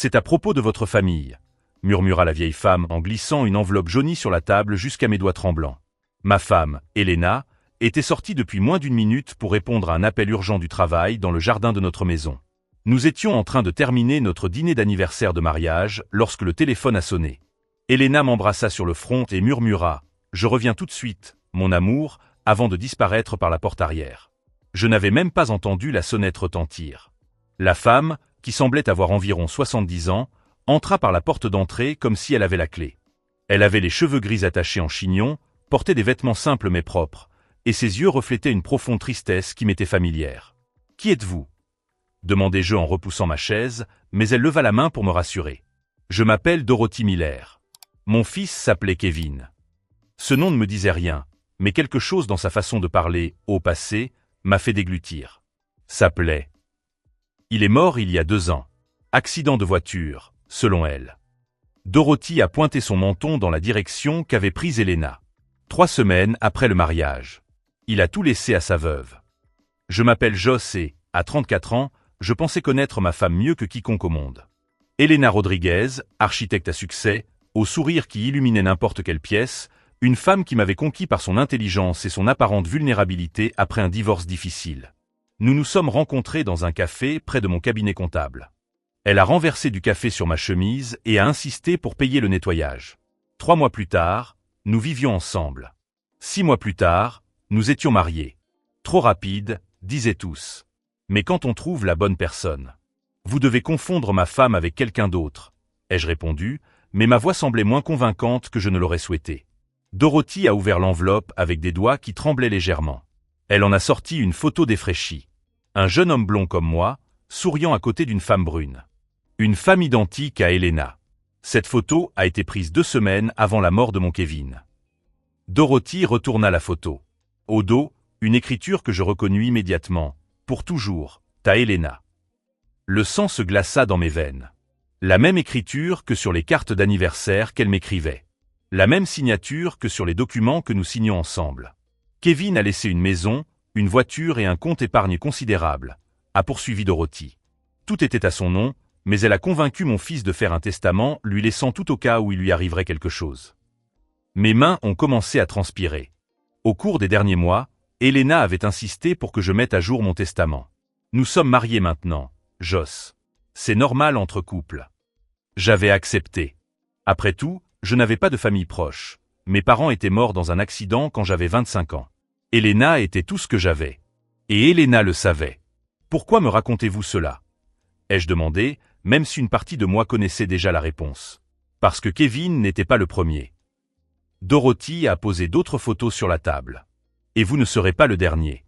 C'est à propos de votre famille, murmura la vieille femme en glissant une enveloppe jaunie sur la table jusqu'à mes doigts tremblants. Ma femme, Elena, était sortie depuis moins d'une minute pour répondre à un appel urgent du travail dans le jardin de notre maison. Nous étions en train de terminer notre dîner d'anniversaire de mariage lorsque le téléphone a sonné. Elena m'embrassa sur le front et murmura « Je reviens tout de suite, mon amour », avant de disparaître par la porte arrière. Je n'avais même pas entendu la sonnette retentir. La femme, qui semblait avoir environ 70 ans, entra par la porte d'entrée comme si elle avait la clé. Elle avait les cheveux gris attachés en chignon, portait des vêtements simples mais propres, et ses yeux reflétaient une profonde tristesse qui m'était familière. « Qui êtes-vous » demandai-je en repoussant ma chaise, mais elle leva la main pour me rassurer. « Je m'appelle Dorothy Miller. Mon fils s'appelait Kevin. » Ce nom ne me disait rien, mais quelque chose dans sa façon de parler, au passé, m'a fait déglutir. S'appelait. Il est mort il y a 2 ans. Accident de voiture, selon elle. Dorothy a pointé son menton dans la direction qu'avait prise Elena. 3 semaines après le mariage. Il a tout laissé à sa veuve. Je m'appelle Joss et, à 34 ans, je pensais connaître ma femme mieux que quiconque au monde. Elena Rodriguez, architecte à succès, au sourire qui illuminait n'importe quelle pièce, une femme qui m'avait conquis par son intelligence et son apparente vulnérabilité après un divorce difficile. Nous nous sommes rencontrés dans un café près de mon cabinet comptable. Elle a renversé du café sur ma chemise et a insisté pour payer le nettoyage. 3 mois plus tard, nous vivions ensemble. 6 mois plus tard, nous étions mariés. Trop rapide, disaient tous. Mais quand on trouve la bonne personne, vous devez confondre ma femme avec quelqu'un d'autre, ai-je répondu, mais ma voix semblait moins convaincante que je ne l'aurais souhaité. Dorothy a ouvert l'enveloppe avec des doigts qui tremblaient légèrement. Elle en a sorti une photo défraîchie. Un jeune homme blond comme moi, souriant à côté d'une femme brune. Une femme identique à Elena. Cette photo a été prise 2 semaines avant la mort de mon Kevin. Dorothy retourna la photo. Au dos, une écriture que je reconnus immédiatement. Pour toujours, ta Elena. Le sang se glaça dans mes veines. La même écriture que sur les cartes d'anniversaire qu'elle m'écrivait. La même signature que sur les documents que nous signions ensemble. Kevin a laissé une maison, une voiture et un compte épargne considérable, a poursuivi Dorothy. Tout était à son nom, mais elle a convaincu mon fils de faire un testament, lui laissant tout au cas où il lui arriverait quelque chose. Mes mains ont commencé à transpirer. Au cours des derniers mois, Elena avait insisté pour que je mette à jour mon testament. Nous sommes mariés maintenant, Joss. C'est normal entre couples. J'avais accepté. Après tout, je n'avais pas de famille proche. Mes parents étaient morts dans un accident quand j'avais 25 ans. Elena était tout ce que j'avais. Et Elena le savait. Pourquoi me racontez-vous cela? Ai-je demandé, même si une partie de moi connaissait déjà la réponse. Parce que Kevin n'était pas le premier. Dorothy a posé d'autres photos sur la table. Et vous ne serez pas le dernier.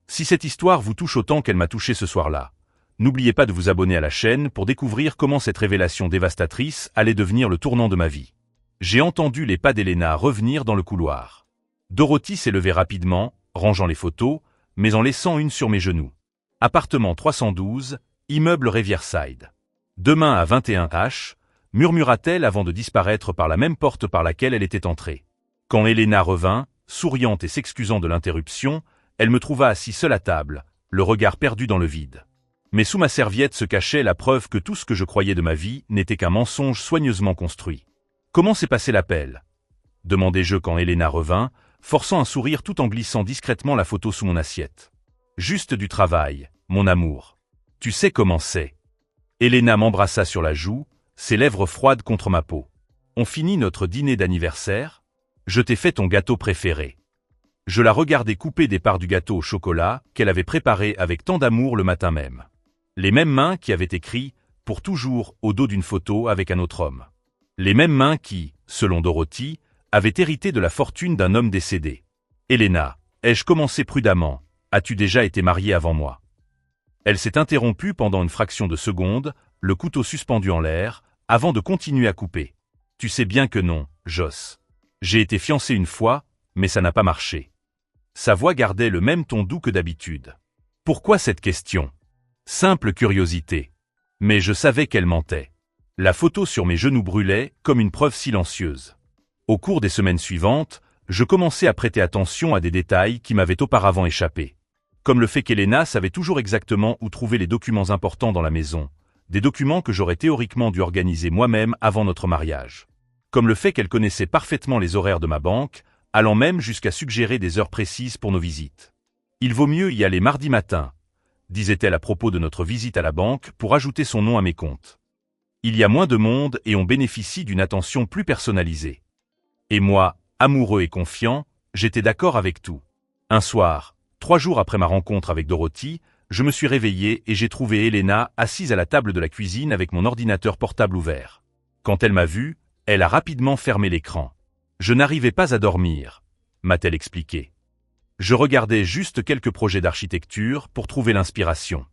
Si cette histoire vous touche autant qu'elle m'a touché ce soir-là, n'oubliez pas de vous abonner à la chaîne pour découvrir comment cette révélation dévastatrice allait devenir le tournant de ma vie. J'ai entendu les pas d'Elena revenir dans le couloir. Dorothy s'est levée rapidement, rangeant les photos, mais en laissant une sur mes genoux. Appartement 312, immeuble Riverside. Demain à 21h, murmura-t-elle avant de disparaître par la même porte par laquelle elle était entrée. Quand Elena revint, souriante et s'excusant de l'interruption, elle me trouva assis seul à table, le regard perdu dans le vide. Mais sous ma serviette se cachait la preuve que tout ce que je croyais de ma vie n'était qu'un mensonge soigneusement construit. « Comment s'est passé l'appel » demandai-je quand Elena revint, forçant un sourire tout en glissant discrètement la photo sous mon assiette. « Juste du travail, mon amour. Tu sais comment c'est. » Elena m'embrassa sur la joue, ses lèvres froides contre ma peau. « On finit notre dîner d'anniversaire ? Je t'ai fait ton gâteau préféré. » Je la regardais couper des parts du gâteau au chocolat qu'elle avait préparé avec tant d'amour le matin même. Les mêmes mains qui avaient écrit « Pour toujours » au dos d'une photo avec un autre homme. Les mêmes mains qui, selon Dorothy, avaient hérité de la fortune d'un homme décédé. « Elena, ai-je commencé prudemment, as-tu déjà été mariée avant moi ?» Elle s'est interrompue pendant une fraction de seconde, le couteau suspendu en l'air, avant de continuer à couper. « Tu sais bien que non, Joss. J'ai été fiancé une fois, mais ça n'a pas marché. » Sa voix gardait le même ton doux que d'habitude. Pourquoi cette question? Simple curiosité. Mais je savais qu'elle mentait. La photo sur mes genoux brûlait comme une preuve silencieuse. Au cours des semaines suivantes, je commençais à prêter attention à des détails qui m'avaient auparavant échappé. Comme le fait qu'Elena savait toujours exactement où trouver les documents importants dans la maison, des documents que j'aurais théoriquement dû organiser moi-même avant notre mariage. Comme le fait qu'elle connaissait parfaitement les horaires de ma banque, allant même jusqu'à suggérer des heures précises pour nos visites. Il vaut mieux y aller mardi matin, disait-elle à propos de notre visite à la banque pour ajouter son nom à mes comptes. Il y a moins de monde et on bénéficie d'une attention plus personnalisée. Et moi, amoureux et confiant, j'étais d'accord avec tout. Un soir, 3 jours après ma rencontre avec Dorothy, je me suis réveillé et j'ai trouvé Elena assise à la table de la cuisine avec mon ordinateur portable ouvert. Quand elle m'a vu, elle a rapidement fermé l'écran. Je n'arrivais pas à dormir, m'a-t-elle expliqué. Je regardais juste quelques projets d'architecture pour trouver l'inspiration.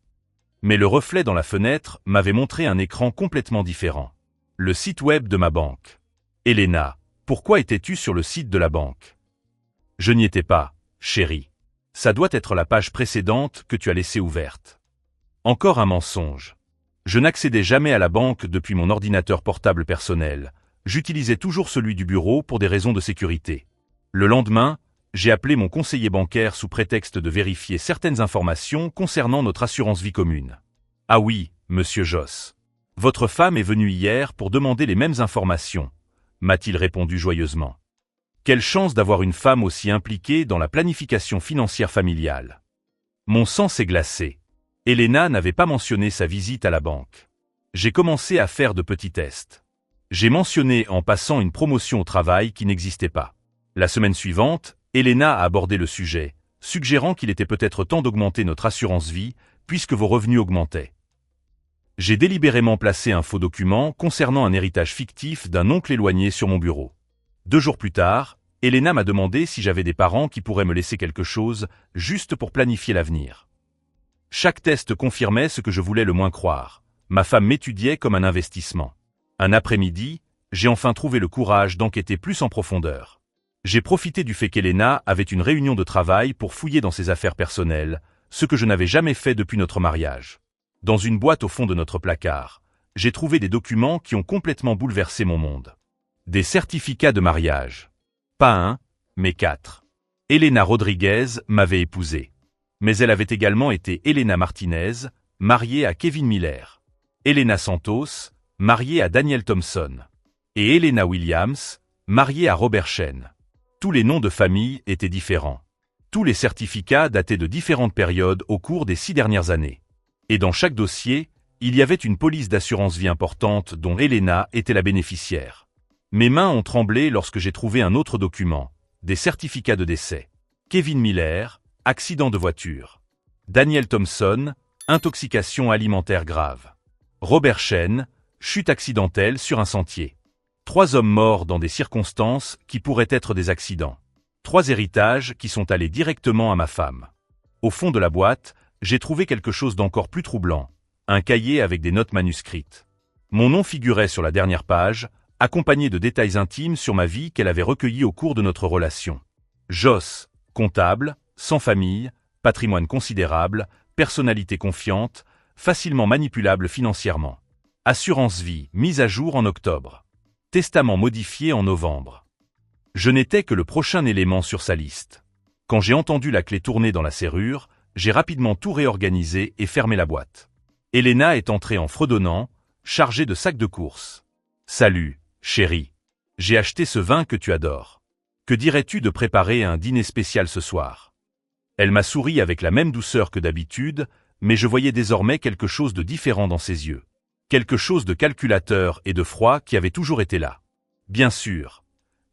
Mais le reflet dans la fenêtre m'avait montré un écran complètement différent. Le site web de ma banque. Elena, pourquoi étais-tu sur le site de la banque? Je n'y étais pas, chérie. Ça doit être la page précédente que tu as laissée ouverte. Encore un mensonge. Je n'accédais jamais à la banque depuis mon ordinateur portable personnel. J'utilisais toujours celui du bureau pour des raisons de sécurité. Le lendemain, j'ai appelé mon conseiller bancaire sous prétexte de vérifier certaines informations concernant notre assurance vie commune. Ah oui, monsieur Joss. Votre femme est venue hier pour demander les mêmes informations, m'a-t-il répondu joyeusement. Quelle chance d'avoir une femme aussi impliquée dans la planification financière familiale. Mon sang s'est glacé. Elena n'avait pas mentionné sa visite à la banque. J'ai commencé à faire de petits tests. J'ai mentionné en passant une promotion au travail qui n'existait pas. La semaine suivante, Elena a abordé le sujet, suggérant qu'il était peut-être temps d'augmenter notre assurance vie, puisque vos revenus augmentaient. J'ai délibérément placé un faux document concernant un héritage fictif d'un oncle éloigné sur mon bureau. 2 jours plus tard, Elena m'a demandé si j'avais des parents qui pourraient me laisser quelque chose, juste pour planifier l'avenir. Chaque test confirmait ce que je voulais le moins croire. Ma femme m'étudiait comme un investissement. Un après-midi, j'ai enfin trouvé le courage d'enquêter plus en profondeur. J'ai profité du fait qu'Elena avait une réunion de travail pour fouiller dans ses affaires personnelles, ce que je n'avais jamais fait depuis notre mariage. Dans une boîte au fond de notre placard, j'ai trouvé des documents qui ont complètement bouleversé mon monde. Des certificats de mariage. Pas 1, mais 4. Elena Rodriguez m'avait épousé. Mais elle avait également été Elena Martinez, mariée à Kevin Miller. Elena Santos, mariée à Daniel Thompson. Et Elena Williams, mariée à Robert Chen. Tous les noms de famille étaient différents. Tous les certificats dataient de différentes périodes au cours des 6 dernières années. Et dans chaque dossier, il y avait une police d'assurance vie importante dont Elena était la bénéficiaire. Mes mains ont tremblé lorsque j'ai trouvé un autre document, des certificats de décès. Kevin Miller, accident de voiture. Daniel Thompson, intoxication alimentaire grave. Robert Chen, chute accidentelle sur un sentier. 3 hommes morts dans des circonstances qui pourraient être des accidents. 3 héritages qui sont allés directement à ma femme. Au fond de la boîte, j'ai trouvé quelque chose d'encore plus troublant. Un cahier avec des notes manuscrites. Mon nom figurait sur la dernière page, accompagné de détails intimes sur ma vie qu'elle avait recueillis au cours de notre relation. Joss, comptable, sans famille, patrimoine considérable, personnalité confiante, facilement manipulable financièrement. Assurance vie, mise à jour en octobre. Testament modifié en novembre. Je n'étais que le prochain élément sur sa liste. Quand j'ai entendu la clé tourner dans la serrure, j'ai rapidement tout réorganisé et fermé la boîte. Elena est entrée en fredonnant, chargée de sacs de courses. « Salut, chérie. J'ai acheté ce vin que tu adores. Que dirais-tu de préparer un dîner spécial ce soir ?» Elle m'a souri avec la même douceur que d'habitude, mais je voyais désormais quelque chose de différent dans ses yeux. Quelque chose de calculateur et de froid qui avait toujours été là. « Bien sûr, »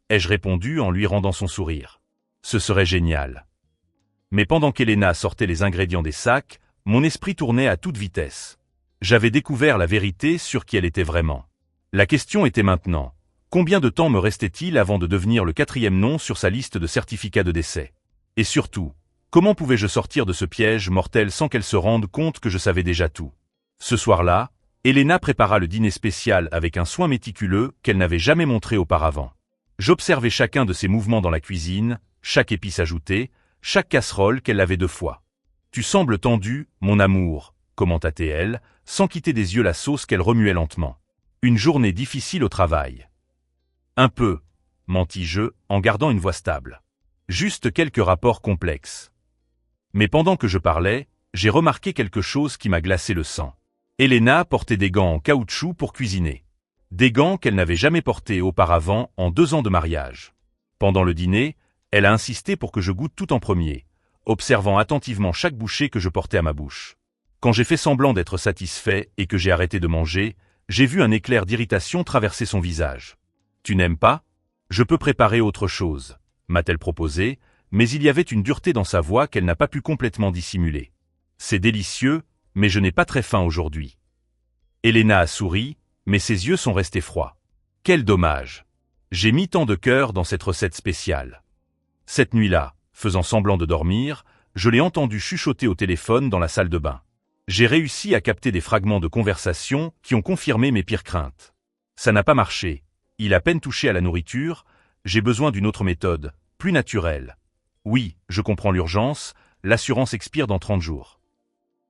ai-je répondu en lui rendant son sourire. « Ce serait génial. » Mais pendant qu'Elena sortait les ingrédients des sacs, mon esprit tournait à toute vitesse. J'avais découvert la vérité sur qui elle était vraiment. La question était maintenant, combien de temps me restait-il avant de devenir le 4e nom sur sa liste de certificats de décès? Et surtout, comment pouvais-je sortir de ce piège mortel sans qu'elle se rende compte que je savais déjà tout? Ce soir-là, Elena prépara le dîner spécial avec un soin méticuleux qu'elle n'avait jamais montré auparavant. J'observais chacun de ses mouvements dans la cuisine, chaque épice ajoutée, chaque casserole qu'elle lavait 2 fois. « Tu sembles tendu, mon amour », commenta-t-elle, sans quitter des yeux la sauce qu'elle remuait lentement. « Une journée difficile au travail. »« Un peu, » mentis-je, en gardant une voix stable. « Juste quelques rapports complexes. » Mais pendant que je parlais, j'ai remarqué quelque chose qui m'a glacé le sang. Elena portait des gants en caoutchouc pour cuisiner. Des gants qu'elle n'avait jamais portés auparavant en 2 ans de mariage. Pendant le dîner, elle a insisté pour que je goûte tout en premier, observant attentivement chaque bouchée que je portais à ma bouche. Quand j'ai fait semblant d'être satisfait et que j'ai arrêté de manger, j'ai vu un éclair d'irritation traverser son visage. « Tu n'aimes pas ? Je peux préparer autre chose », m'a-t-elle proposé, mais il y avait une dureté dans sa voix qu'elle n'a pas pu complètement dissimuler. « C'est délicieux, mais je n'ai pas très faim aujourd'hui. » Elena a souri, mais ses yeux sont restés froids. Quel dommage! J'ai mis tant de cœur dans cette recette spéciale. Cette nuit-là, faisant semblant de dormir, je l'ai entendu chuchoter au téléphone dans la salle de bain. J'ai réussi à capter des fragments de conversation qui ont confirmé mes pires craintes. Ça n'a pas marché. Il a à peine touché à la nourriture, j'ai besoin d'une autre méthode, plus naturelle. Oui, je comprends l'urgence, l'assurance expire dans 30 jours.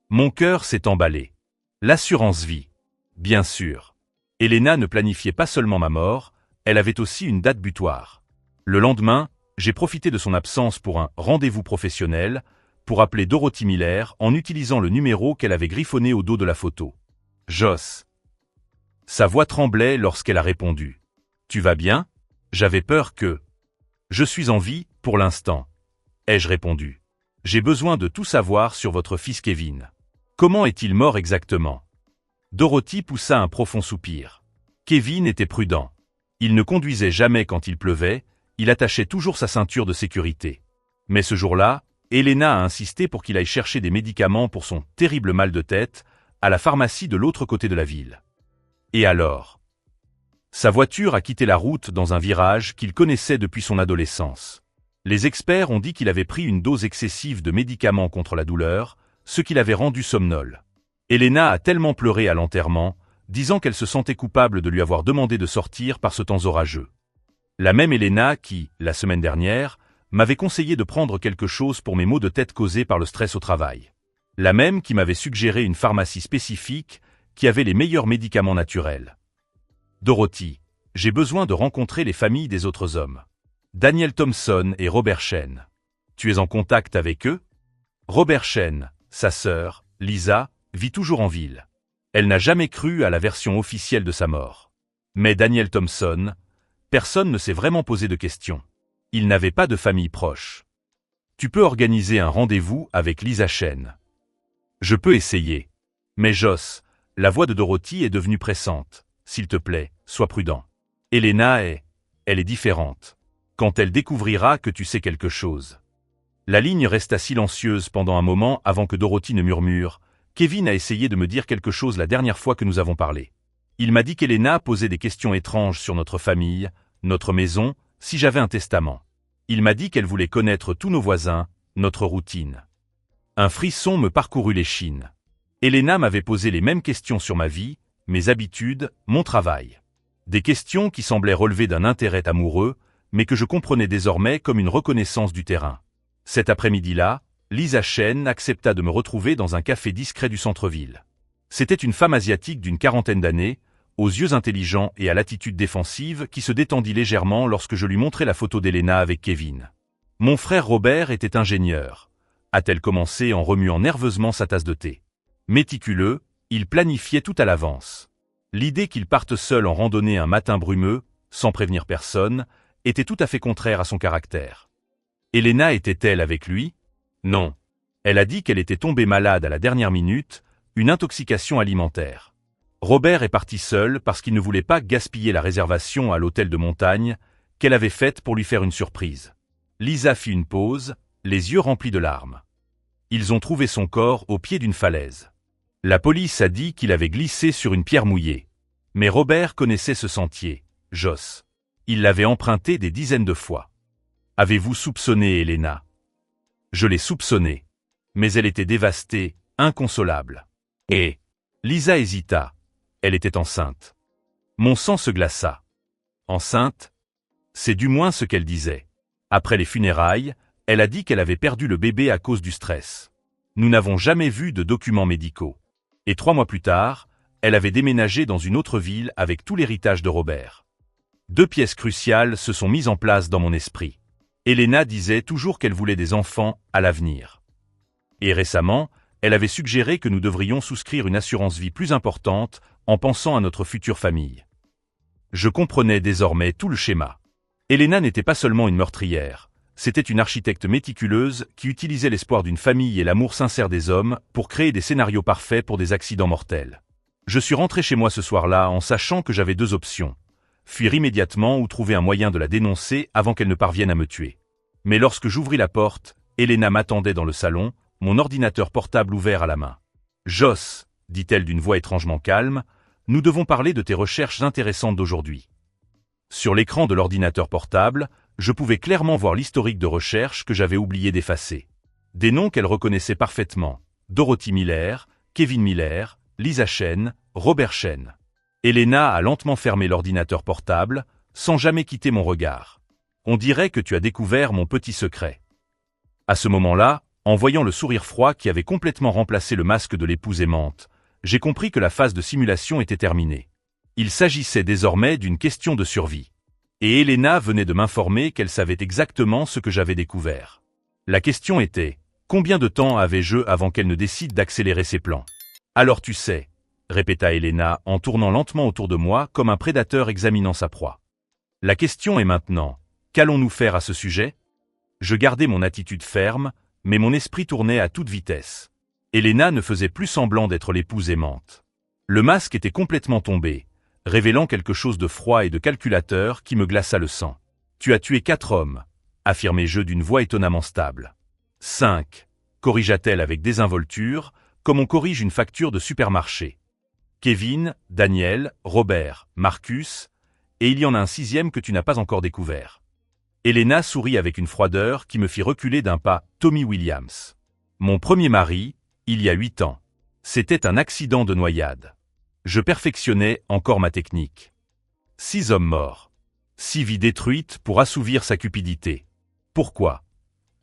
Mon cœur s'est emballé. L'assurance vie. Bien sûr. Elena ne planifiait pas seulement ma mort, elle avait aussi une date butoir. Le lendemain, j'ai profité de son absence pour un rendez-vous professionnel, pour appeler Dorothy Miller en utilisant le numéro qu'elle avait griffonné au dos de la photo. Joss. Sa voix tremblait lorsqu'elle a répondu. Tu vas bien? J'avais peur que... Je suis en vie, pour l'instant. Ai-je répondu. J'ai besoin de tout savoir sur votre fils Kevin. Comment est-il mort exactement? Dorothy poussa un profond soupir. Kevin était prudent. Il ne conduisait jamais quand il pleuvait, il attachait toujours sa ceinture de sécurité. Mais ce jour-là, Elena a insisté pour qu'il aille chercher des médicaments pour son terrible mal de tête à la pharmacie de l'autre côté de la ville. Et alors? Sa voiture a quitté la route dans un virage qu'il connaissait depuis son adolescence. Les experts ont dit qu'il avait pris une dose excessive de médicaments contre la douleur, ce qui l'avait rendu somnole. Elena a tellement pleuré à l'enterrement, disant qu'elle se sentait coupable de lui avoir demandé de sortir par ce temps orageux. La même Elena qui, la semaine dernière, m'avait conseillé de prendre quelque chose pour mes maux de tête causés par le stress au travail. La même qui m'avait suggéré une pharmacie spécifique qui avait les meilleurs médicaments naturels. Dorothy, j'ai besoin de rencontrer les familles des autres hommes. Daniel Thompson et Robert Shen. Tu es en contact avec eux? Robert Shen, sa sœur, Lisa, vit toujours en ville. Elle n'a jamais cru à la version officielle de sa mort. Mais Daniel Thompson, personne ne s'est vraiment posé de questions. Il n'avait pas de famille proche. Tu peux organiser un rendez-vous avec Lisa Shen. Je peux essayer. Mais Joss, la voix de Dorothy est devenue pressante. S'il te plaît, sois prudent. Elena elle est différente. Quand elle découvrira que tu sais quelque chose. La ligne resta silencieuse pendant un moment avant que Dorothy ne murmure. Kevin a essayé de me dire quelque chose la dernière fois que nous avons parlé. Il m'a dit qu'Elena posait des questions étranges sur notre famille, notre maison, si j'avais un testament. Il m'a dit qu'elle voulait connaître tous nos voisins, notre routine. Un frisson me parcourut l'échine. Elena m'avait posé les mêmes questions sur ma vie, mes habitudes, mon travail. Des questions qui semblaient relever d'un intérêt amoureux, mais que je comprenais désormais comme une reconnaissance du terrain. Cet après-midi-là, Lisa Shen accepta de me retrouver dans un café discret du centre-ville. C'était une femme asiatique d'une 40aine d'années, aux yeux intelligents et à l'attitude défensive qui se détendit légèrement lorsque je lui montrai la photo d'Elena avec Kevin. Mon frère Robert était ingénieur, a-t-elle commencé en remuant nerveusement sa tasse de thé. Méticuleux, il planifiait tout à l'avance. L'idée qu'il parte seul en randonnée un matin brumeux, sans prévenir personne, était tout à fait contraire à son caractère. Elena était-elle avec lui? Non. Elle a dit qu'elle était tombée malade à la dernière minute, une intoxication alimentaire. Robert est parti seul parce qu'il ne voulait pas gaspiller la réservation à l'hôtel de montagne qu'elle avait faite pour lui faire une surprise. Lisa fit une pause, les yeux remplis de larmes. Ils ont trouvé son corps au pied d'une falaise. La police a dit qu'il avait glissé sur une pierre mouillée. Mais Robert connaissait ce sentier, Joss. Il l'avait emprunté des dizaines de fois. Avez-vous soupçonné Elena? Je l'ai soupçonnée. Mais elle était dévastée, inconsolable. Et Lisa hésita. Elle était enceinte. Mon sang se glaça. Enceinte? C'est du moins ce qu'elle disait. Après les funérailles, elle a dit qu'elle avait perdu le bébé à cause du stress. Nous n'avons jamais vu de documents médicaux. Et 3 mois plus tard, elle avait déménagé dans une autre ville avec tout l'héritage de Robert. 2 pièces cruciales se sont mises en place dans mon esprit. Elena disait toujours qu'elle voulait des enfants à l'avenir. Et récemment, elle avait suggéré que nous devrions souscrire une assurance vie plus importante en pensant à notre future famille. Je comprenais désormais tout le schéma. Elena n'était pas seulement une meurtrière, c'était une architecte méticuleuse qui utilisait l'espoir d'une famille et l'amour sincère des hommes pour créer des scénarios parfaits pour des accidents mortels. Je suis rentré chez moi ce soir-là en sachant que j'avais deux options. Fuir immédiatement ou trouver un moyen de la dénoncer avant qu'elle ne parvienne à me tuer. Mais lorsque j'ouvris la porte, Elena m'attendait dans le salon, mon ordinateur portable ouvert à la main. « Joss, dit-elle d'une voix étrangement calme, nous devons parler de tes recherches intéressantes d'aujourd'hui. » Sur l'écran de l'ordinateur portable, je pouvais clairement voir l'historique de recherche que j'avais oublié d'effacer. Des noms qu'elle reconnaissait parfaitement. Dorothy Miller, Kevin Miller, Lisa Chen, Robert Chen. Elena a lentement fermé l'ordinateur portable, sans jamais quitter mon regard. On dirait que tu as découvert mon petit secret. À ce moment-là, en voyant le sourire froid qui avait complètement remplacé le masque de l'épouse aimante, j'ai compris que la phase de simulation était terminée. Il s'agissait désormais d'une question de survie. Et Elena venait de m'informer qu'elle savait exactement ce que j'avais découvert. La question était, combien de temps avais-je avant qu'elle ne décide d'accélérer ses plans? Alors tu sais, répéta Elena en tournant lentement autour de moi comme un prédateur examinant sa proie. La question est maintenant, qu'allons-nous faire à ce sujet? Je gardais mon attitude ferme, mais mon esprit tournait à toute vitesse. Elena ne faisait plus semblant d'être l'épouse aimante. Le masque était complètement tombé, révélant quelque chose de froid et de calculateur qui me glaça le sang. « Tu as tué 4 hommes, affirmai-je d'une voix étonnamment stable. 5, corrigea-t-elle avec désinvolture, comme on corrige une facture de supermarché. Kevin, Daniel, Robert, Marcus, et il y en a un 6e que tu n'as pas encore découvert. » Elena sourit avec une froideur qui me fit reculer d'un pas. Tommy Williams. Mon premier mari, il y a 8 ans. C'était un accident de noyade. Je perfectionnais encore ma technique. 6 hommes morts. 6 vies détruites pour assouvir sa cupidité. Pourquoi?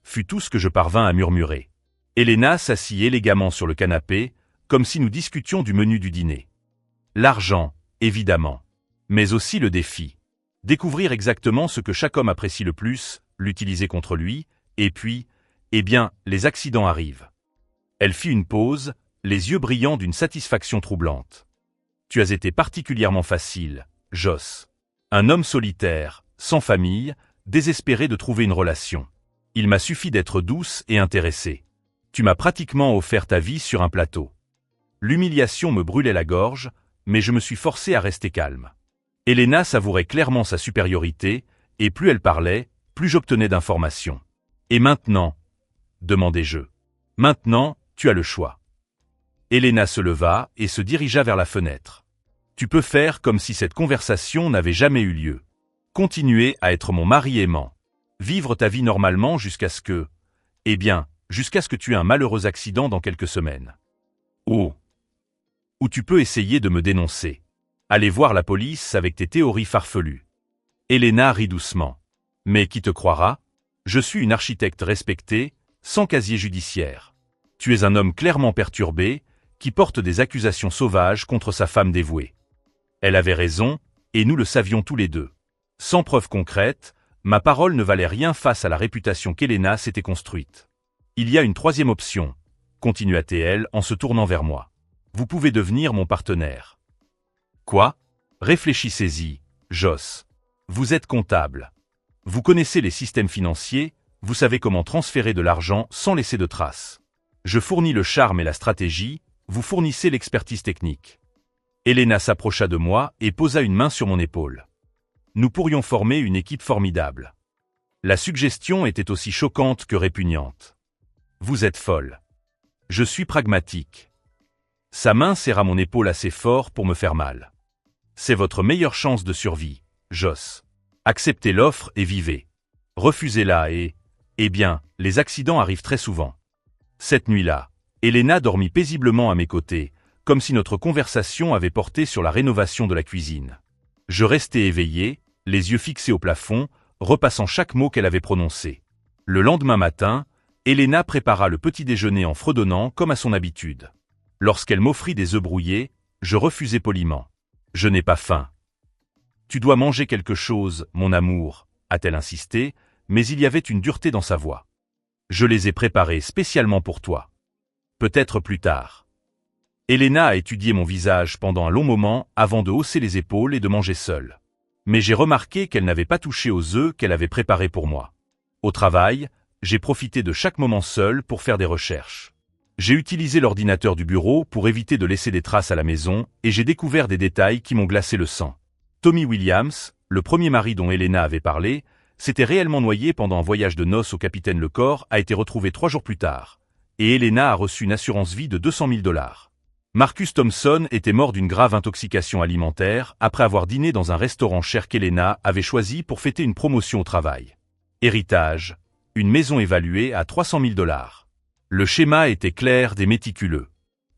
Fut tout ce que je parvins à murmurer. Elena s'assit élégamment sur le canapé, comme si nous discutions du menu du dîner. L'argent, évidemment. Mais aussi le défi. Découvrir exactement ce que chaque homme apprécie le plus, l'utiliser contre lui, et puis, eh bien, les accidents arrivent. Elle fit une pause, les yeux brillants d'une satisfaction troublante. Tu as été particulièrement facile, Joss. Un homme solitaire, sans famille, désespéré de trouver une relation. Il m'a suffi d'être douce et intéressée. Tu m'as pratiquement offert ta vie sur un plateau. L'humiliation me brûlait la gorge, mais je me suis forcé à rester calme. Elena savourait clairement sa supériorité, et plus elle parlait, plus j'obtenais d'informations. Et maintenant? Demandai-je. Maintenant, tu as le choix. Elena se leva et se dirigea vers la fenêtre. Tu peux faire comme si cette conversation n'avait jamais eu lieu. Continuer à être mon mari aimant. Vivre ta vie normalement jusqu'à ce que... Eh bien, jusqu'à ce que tu aies un malheureux accident dans quelques semaines. Oh. Ou tu peux essayer de me dénoncer. Aller voir la police avec tes théories farfelues. Elena rit doucement. Mais qui te croira? Je suis une architecte respectée, sans casier judiciaire. Tu es un homme clairement perturbé, qui porte des accusations sauvages contre sa femme dévouée. Elle avait raison, et nous le savions tous les deux. Sans preuve concrète, ma parole ne valait rien face à la réputation qu'Elena s'était construite. Il y a une 3e option, continua-t-elle en se tournant vers moi. Vous pouvez devenir mon partenaire. Quoi? Réfléchissez-y, Joss. Vous êtes comptable. Vous connaissez les systèmes financiers, vous savez comment transférer de l'argent sans laisser de traces. Je fournis le charme et la stratégie, vous fournissez l'expertise technique. Elena s'approcha de moi et posa une main sur mon épaule. Nous pourrions former une équipe formidable. La suggestion était aussi choquante que répugnante. Vous êtes folle. Je suis pragmatique. Sa main serra mon épaule assez fort pour me faire mal. C'est votre meilleure chance de survie, Joss. Acceptez l'offre et vivez. Refusez-la et... Eh bien, les accidents arrivent très souvent. Cette nuit-là, Elena dormit paisiblement à mes côtés, comme si notre conversation avait porté sur la rénovation de la cuisine. Je restais éveillé, les yeux fixés au plafond, repassant chaque mot qu'elle avait prononcé. Le lendemain matin, Elena prépara le petit déjeuner en fredonnant comme à son habitude. Lorsqu'elle m'offrit des œufs brouillés, je refusai poliment. Je n'ai pas faim. Tu dois manger quelque chose, mon amour, a-t-elle insisté, mais il y avait une dureté dans sa voix. Je les ai préparés spécialement pour toi. Peut-être plus tard. Elena a étudié mon visage pendant un long moment avant de hausser les épaules et de manger seule. Mais j'ai remarqué qu'elle n'avait pas touché aux œufs qu'elle avait préparés pour moi. Au travail, j'ai profité de chaque moment seul pour faire des recherches. J'ai utilisé l'ordinateur du bureau pour éviter de laisser des traces à la maison et j'ai découvert des détails qui m'ont glacé le sang. Tommy Williams, le premier mari dont Elena avait parlé, s'était réellement noyé pendant un voyage de noces au capitaine. Le corps a été retrouvé 3 jours plus tard. Et Elena a reçu une assurance vie de 200 000 $. Marcus Thompson était mort d'une grave intoxication alimentaire après avoir dîné dans un restaurant cher qu'Elena avait choisi pour fêter une promotion au travail. Héritage, une maison évaluée à 300 000 $. Le schéma était clair et méticuleux.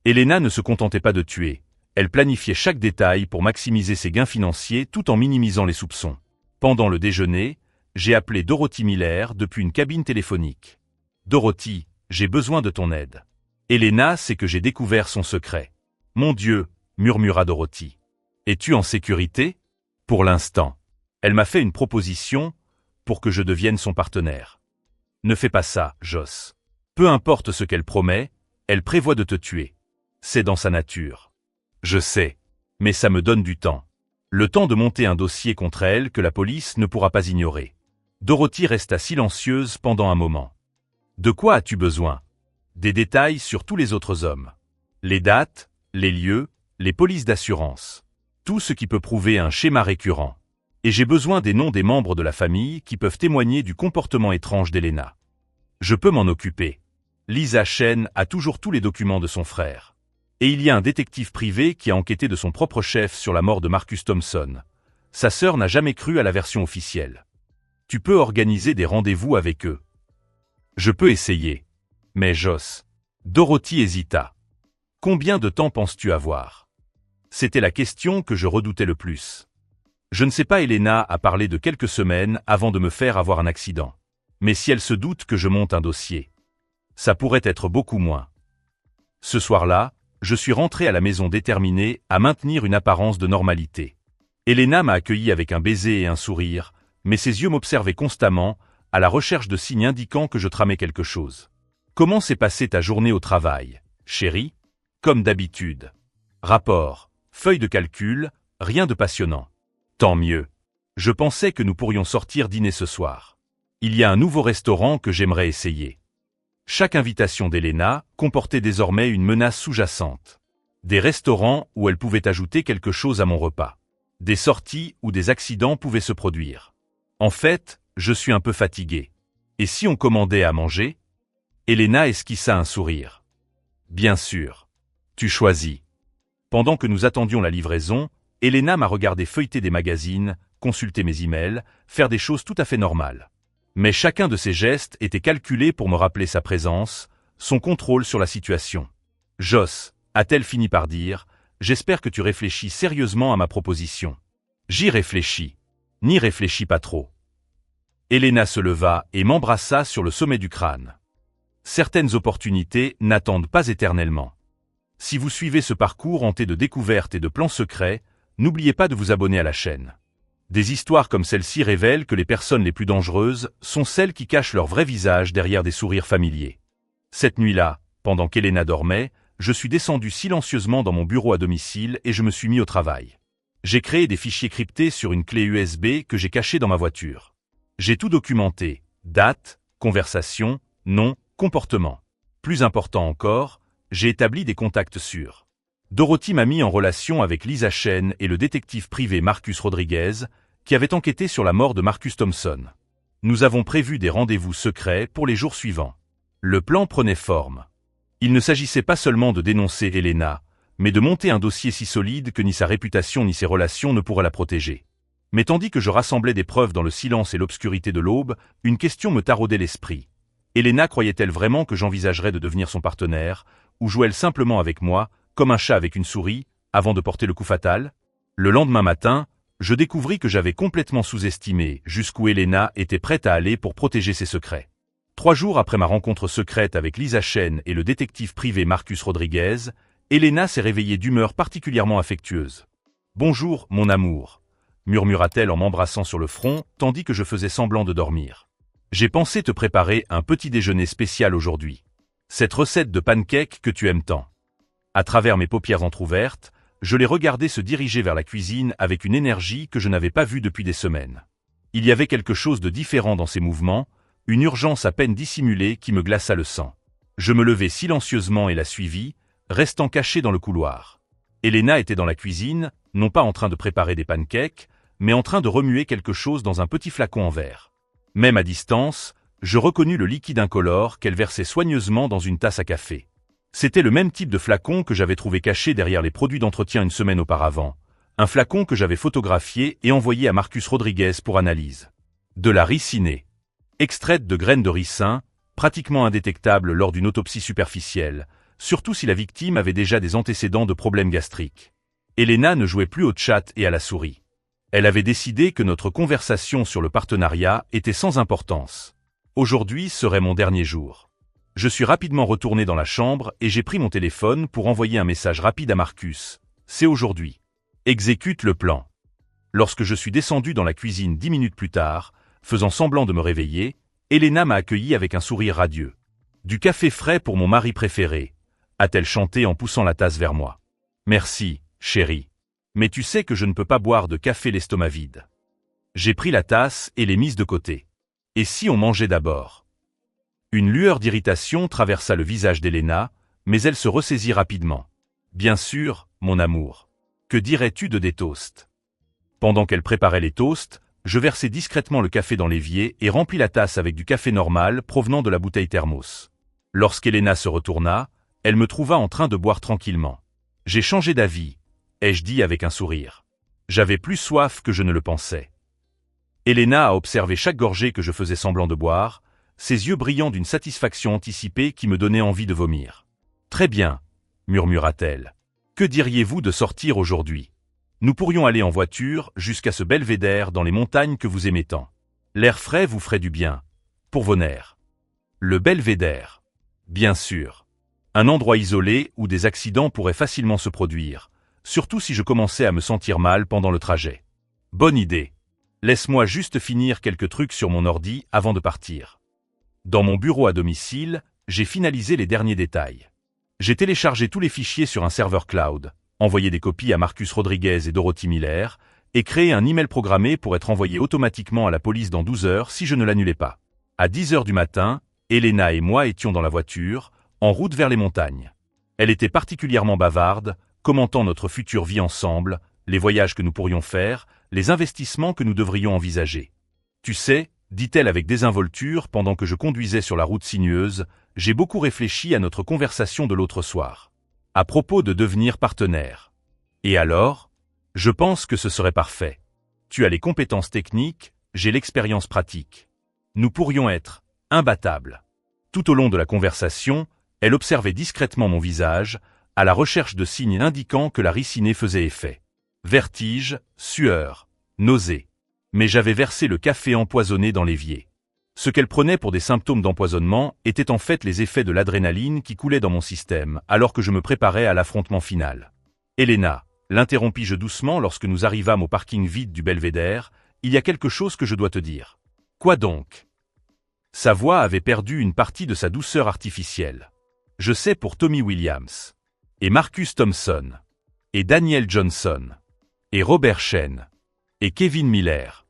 Elena ne se contentait pas de tuer, elle planifiait chaque détail pour maximiser ses gains financiers tout en minimisant les soupçons. Pendant le déjeuner, j'ai appelé Dorothy Miller depuis une cabine téléphonique. « Dorothy, j'ai besoin de ton aide. » Elena sait que j'ai découvert son secret. « Mon Dieu, » murmura Dorothy. « Es-tu en sécurité ?»« Pour l'instant. » Elle m'a fait une proposition pour que je devienne son partenaire. « Ne fais pas ça, Joss. Peu importe ce qu'elle promet, elle prévoit de te tuer. C'est dans sa nature. Je sais, mais ça me donne du temps. Le temps de monter un dossier contre elle que la police ne pourra pas ignorer. » Dorothy resta silencieuse pendant un moment. « De quoi as-tu besoin ? » Des détails sur tous les autres hommes. Les dates, les lieux, les polices d'assurance. Tout ce qui peut prouver un schéma récurrent. Et j'ai besoin des noms des membres de la famille qui peuvent témoigner du comportement étrange d'Elena. Je peux m'en occuper. Lisa Shen a toujours tous les documents de son frère. Et il y a un détective privé qui a enquêté de son propre chef sur la mort de Marcus Thompson. Sa sœur n'a jamais cru à la version officielle. Tu peux organiser des rendez-vous avec eux. Je peux essayer. Mais Joss. Dorothy hésita. Combien de temps penses-tu avoir ? C'était la question que je redoutais le plus. Je ne sais pas, Elena a parlé de quelques semaines avant de me faire avoir un accident. Mais si elle se doute que je monte un dossier, ça pourrait être beaucoup moins. Ce soir-là, je suis rentré à la maison déterminé à maintenir une apparence de normalité. Elena m'a accueilli avec un baiser et un sourire, mais ses yeux m'observaient constamment, à la recherche de signes indiquant que je tramais quelque chose. Comment s'est passée ta journée au travail, chérie ? Comme d'habitude. Rapport, feuille de calcul, rien de passionnant. Tant mieux. Je pensais que nous pourrions sortir dîner ce soir. Il y a un nouveau restaurant que j'aimerais essayer. Chaque invitation d'Elena comportait désormais une menace sous-jacente. Des restaurants où elle pouvait ajouter quelque chose à mon repas. Des sorties où des accidents pouvaient se produire. En fait, je suis un peu fatigué. Et si on commandait à manger ? Elena esquissa un sourire. Bien sûr. Tu choisis. Pendant que nous attendions la livraison, Elena m'a regardé feuilleter des magazines, consulter mes emails, faire des choses tout à fait normales. Mais chacun de ses gestes était calculé pour me rappeler sa présence, son contrôle sur la situation. Joss, a-t-elle fini par dire, j'espère que tu réfléchis sérieusement à ma proposition. J'y réfléchis. N'y réfléchis pas trop. Elena se leva et m'embrassa sur le sommet du crâne. Certaines opportunités n'attendent pas éternellement. Si vous suivez ce parcours hanté de découvertes et de plans secrets, n'oubliez pas de vous abonner à la chaîne. Des histoires comme celle-ci révèlent que les personnes les plus dangereuses sont celles qui cachent leur vrai visage derrière des sourires familiers. Cette nuit-là, pendant qu'Elena dormait, je suis descendu silencieusement dans mon bureau à domicile et je me suis mis au travail. J'ai créé des fichiers cryptés sur une clé USB que j'ai cachée dans ma voiture. J'ai tout documenté, date, conversation, nom, comportement. Plus important encore, j'ai établi des contacts sûrs. Dorothy m'a mis en relation avec Lisa Shen et le détective privé Marcus Rodriguez, qui avait enquêté sur la mort de Marcus Thompson. Nous avons prévu des rendez-vous secrets pour les jours suivants. Le plan prenait forme. Il ne s'agissait pas seulement de dénoncer Elena, mais de monter un dossier si solide que ni sa réputation ni ses relations ne pourraient la protéger. Mais tandis que je rassemblais des preuves dans le silence et l'obscurité de l'aube, une question me taraudait l'esprit. Elena croyait-elle vraiment que j'envisagerais de devenir son partenaire, ou jouait-elle simplement avec moi, comme un chat avec une souris, avant de porter le coup fatal? Le lendemain matin, je découvris que j'avais complètement sous-estimé jusqu'où Elena était prête à aller pour protéger ses secrets. 3 jours après ma rencontre secrète avec Lisa Shen et le détective privé Marcus Rodriguez, Elena s'est réveillée d'humeur particulièrement affectueuse. « Bonjour, mon amour », murmura-t-elle en m'embrassant sur le front, tandis que je faisais semblant de dormir. « J'ai pensé te préparer un petit déjeuner spécial aujourd'hui. Cette recette de pancakes que tu aimes tant. À travers mes paupières entr'ouvertes, je l'ai regardé se diriger vers la cuisine avec une énergie que je n'avais pas vue depuis des semaines. Il y avait quelque chose de différent dans ses mouvements, une urgence à peine dissimulée qui me glaça le sang. Je me levai silencieusement et la suivis, restant caché dans le couloir. Elena était dans la cuisine, non pas en train de préparer des pancakes, mais en train de remuer quelque chose dans un petit flacon en verre. Même à distance, je reconnus le liquide incolore qu'elle versait soigneusement dans une tasse à café. C'était le même type de flacon que j'avais trouvé caché derrière les produits d'entretien une semaine auparavant, un flacon que j'avais photographié et envoyé à Marcus Rodriguez pour analyse. De la ricinée. Extraite de graines de ricin, pratiquement indétectable lors d'une autopsie superficielle, surtout si la victime avait déjà des antécédents de problèmes gastriques. Elena ne jouait plus au chat et à la souris. Elle avait décidé que notre conversation sur le partenariat était sans importance. Aujourd'hui serait mon dernier jour. Je suis rapidement retourné dans la chambre et j'ai pris mon téléphone pour envoyer un message rapide à Marcus. C'est aujourd'hui. Exécute le plan. Lorsque je suis descendu dans la cuisine 10 minutes plus tard, faisant semblant de me réveiller, Elena m'a accueilli avec un sourire radieux. Du café frais pour mon mari préféré, a-t-elle chanté en poussant la tasse vers moi. Merci, chérie. Mais tu sais que je ne peux pas boire de café l'estomac vide. J'ai pris la tasse et l'ai mise de côté. Et si on mangeait d'abord? Une lueur d'irritation traversa le visage d'Elena, mais elle se ressaisit rapidement. Bien sûr, mon amour. Que dirais-tu de des toasts? Pendant qu'elle préparait les toasts, je versai discrètement le café dans l'évier et remplis la tasse avec du café normal provenant de la bouteille thermos. Lorsqu'Elena se retourna, elle me trouva en train de boire tranquillement. J'ai changé d'avis, ai-je dit avec un sourire. J'avais plus soif que je ne le pensais. Elena a observé chaque gorgée que je faisais semblant de boire, ses yeux brillants d'une satisfaction anticipée qui me donnait envie de vomir. Très bien, murmura-t-elle. Que diriez-vous de sortir aujourd'hui? Nous pourrions aller en voiture jusqu'à ce belvédère dans les montagnes que vous aimez tant. L'air frais vous ferait du bien. Pour vos nerfs. Le belvédère. Bien sûr. Un endroit isolé où des accidents pourraient facilement se produire, surtout si je commençais à me sentir mal pendant le trajet. Bonne idée. Laisse-moi juste finir quelques trucs sur mon ordi avant de partir. Dans mon bureau à domicile, j'ai finalisé les derniers détails. J'ai téléchargé tous les fichiers sur un serveur cloud, envoyé des copies à Marcus Rodriguez et Dorothy Miller, et créé un email programmé pour être envoyé automatiquement à la police dans 12 heures si je ne l'annulais pas. À 10 heures du matin, Elena et moi étions dans la voiture, en route vers les montagnes. Elle était particulièrement bavarde, commentant notre future vie ensemble, les voyages que nous pourrions faire, les investissements que nous devrions envisager. Tu sais, dit-elle avec désinvolture pendant que je conduisais sur la route sinueuse, j'ai beaucoup réfléchi à notre conversation de l'autre soir. À propos de devenir partenaire. Et alors? Je pense que ce serait parfait. Tu as les compétences techniques, j'ai l'expérience pratique. Nous pourrions être imbattables. Tout au long de la conversation, elle observait discrètement mon visage, à la recherche de signes indiquant que la ricinée faisait effet. Vertige, sueur, nausée. Mais j'avais versé le café empoisonné dans l'évier. Ce qu'elle prenait pour des symptômes d'empoisonnement étaient en fait les effets de l'adrénaline qui coulait dans mon système alors que je me préparais à l'affrontement final. Elena, l'interrompis-je doucement lorsque nous arrivâmes au parking vide du belvédère, il y a quelque chose que je dois te dire. Quoi donc? Sa voix avait perdu une partie de sa douceur artificielle. Je sais pour Tommy Williams, et Marcus Thompson, et Daniel Johnson, et Robert Shen, et Kevin Miller.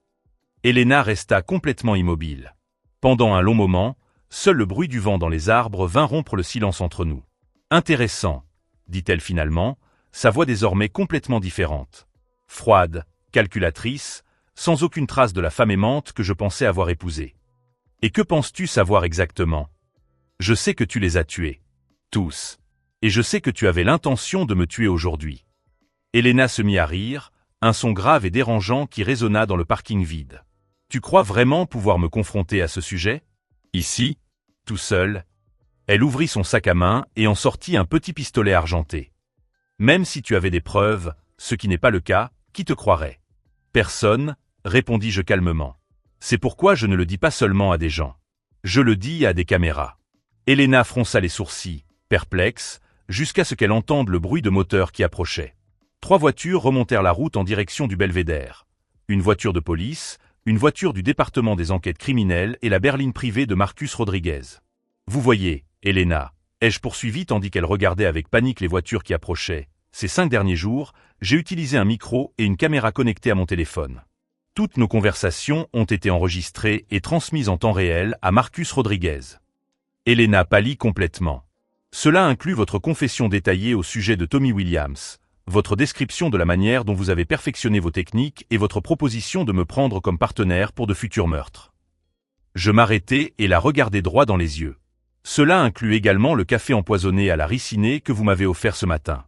Elena resta complètement immobile. Pendant un long moment, seul le bruit du vent dans les arbres vint rompre le silence entre nous. Intéressant, dit-elle finalement, sa voix désormais complètement différente. Froide, calculatrice, sans aucune trace de la femme aimante que je pensais avoir épousée. Et que penses-tu savoir exactement? Je sais que tu les as tués. Tous. Et je sais que tu avais l'intention de me tuer aujourd'hui. Elena se mit à rire, un son grave et dérangeant qui résonna dans le parking vide. Tu crois vraiment pouvoir me confronter à ce sujet? Ici, tout seul? Elle ouvrit son sac à main et en sortit un petit pistolet argenté. Même si tu avais des preuves, ce qui n'est pas le cas, qui te croirait? Personne, répondis-je calmement. C'est pourquoi je ne le dis pas seulement à des gens. Je le dis à des caméras. Elena fronça les sourcils, perplexe, jusqu'à ce qu'elle entende le bruit de moteur qui approchait. 3 voitures remontèrent la route en direction du belvédère. Une voiture de police, une voiture du département des enquêtes criminelles et la berline privée de Marcus Rodriguez. Vous voyez, Elena, ai-je poursuivi tandis qu'elle regardait avec panique les voitures qui approchaient. Ces 5 derniers jours, j'ai utilisé un micro et une caméra connectée à mon téléphone. Toutes nos conversations ont été enregistrées et transmises en temps réel à Marcus Rodriguez. Elena pâlit complètement. Cela inclut votre confession détaillée au sujet de Tommy Williams, votre description de la manière dont vous avez perfectionné vos techniques et votre proposition de me prendre comme partenaire pour de futurs meurtres. Je m'arrêtai et la regardai droit dans les yeux. Cela inclut également le café empoisonné à la ricinée que vous m'avez offert ce matin.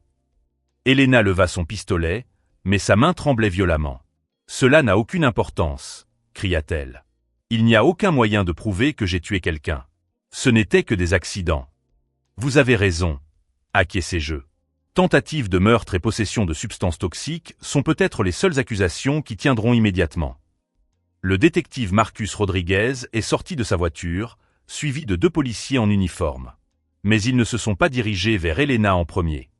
Elena leva son pistolet, mais sa main tremblait violemment. Cela n'a aucune importance, cria-t-elle. Il n'y a aucun moyen de prouver que j'ai tué quelqu'un. Ce n'était que des accidents. Vous avez raison, acquiesçai-je. Tentative de meurtre et possession de substances toxiques sont peut-être les seules accusations qui tiendront immédiatement. Le détective Marcus Rodriguez est sorti de sa voiture, suivi de 2 policiers en uniforme. Mais ils ne se sont pas dirigés vers Elena en premier.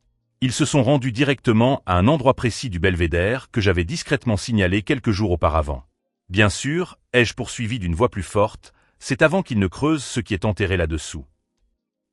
Ils se sont rendus directement à un endroit précis du belvédère que j'avais discrètement signalé quelques jours auparavant. Bien sûr, ai-je poursuivi d'une voix plus forte, c'est avant qu'ils ne creusent ce qui est enterré là-dessous.